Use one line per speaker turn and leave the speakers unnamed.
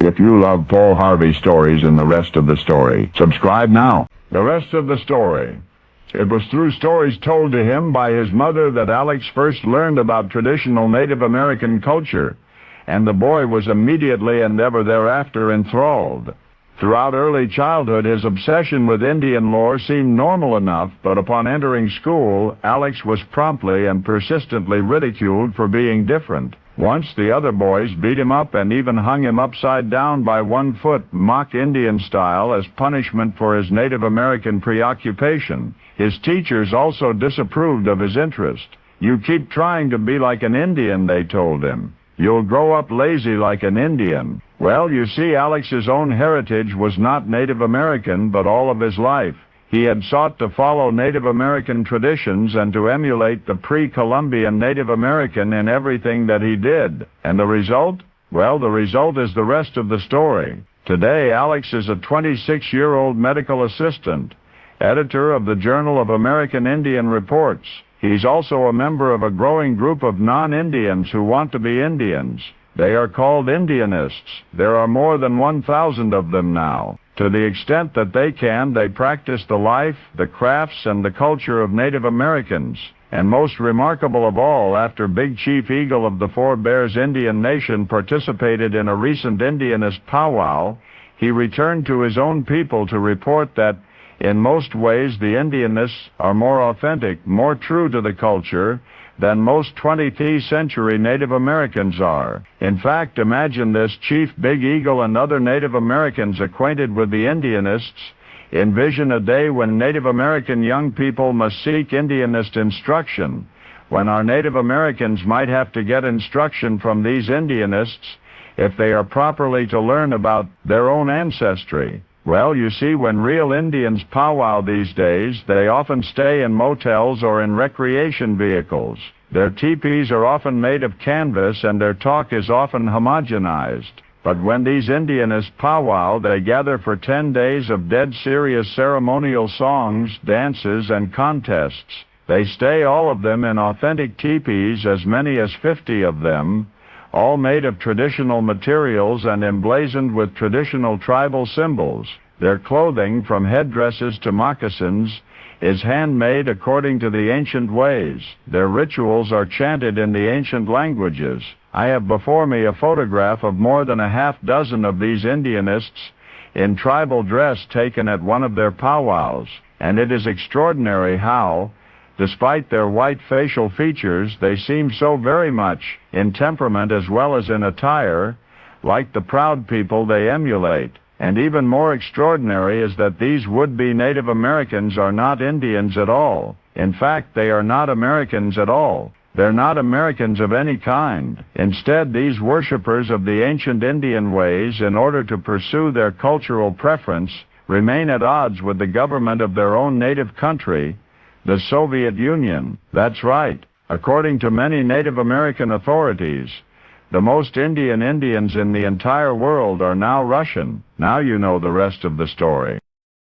If you love Paul Harvey stories and the rest of the story, subscribe now. The rest of the story. It was through stories told to him by his mother that Alex first learned about traditional Native American culture, and the boy was immediately and ever thereafter enthralled. Throughout early childhood, his obsession with Indian lore seemed normal enough, but upon entering school, Alex was promptly and persistently ridiculed for being different. Once the other boys beat him up and even hung him upside down by 1 foot, mock Indian style, as punishment for his Native American preoccupation. His teachers also disapproved of his interest. "You keep trying to be like an Indian," they told him. "You'll grow up lazy like an Indian." Well, you see, Alex's own heritage was not Native American, but all of his life he had sought to follow Native American traditions and to emulate the pre-Columbian Native American in everything that he did. And the result? Well, the result is the rest of the story. Today, Alex is a 26-year-old medical assistant, editor of the Journal of American Indian Reports. He's also a member of a growing group of non-Indians who want to be Indians. They are called Indianists. There are more than 1,000 of them now. To the extent that they can, they practice the life, the crafts, and the culture of Native Americans. And most remarkable of all, after Big Chief Eagle of the Four Bears Indian Nation participated in a recent Indianist powwow, he returned to his own people to report that in most ways the Indianists are more authentic, more true to the culture, than most 20th century Native Americans are. In fact, imagine this: Chief Big Eagle and other Native Americans acquainted with the Indianists envision a day when Native American young people must seek Indianist instruction, when our Native Americans might have to get instruction from these Indianists if they are properly to learn about their own ancestry. Well, you see, when real Indians powwow these days, they often stay in motels or in recreation vehicles. Their teepees are often made of canvas and their talk is often homogenized. But when these Indianists powwow, they gather for 10 days of dead serious ceremonial songs, dances, and contests. They stay, all of them, in authentic teepees, as many as 50 of them, all made of traditional materials and emblazoned with traditional tribal symbols. Their clothing, from headdresses to moccasins, is handmade according to the ancient ways. Their rituals are chanted in the ancient languages. I have before me a photograph of more than a half dozen of these Indianists in tribal dress taken at one of their powwows, and it is extraordinary how, despite their white facial features, they seem so very much, in temperament as well as in attire, like the proud people they emulate. And even more extraordinary is that these would-be Native Americans are not Indians at all. In fact, they are not Americans at all. They're not Americans of any kind. Instead, these worshippers of the ancient Indian ways, in order to pursue their cultural preference, remain at odds with the government of their own native country, the Soviet Union. That's right. According to many Native American authorities, the most Indians in the entire world are now Russian. Now you know the rest of the story.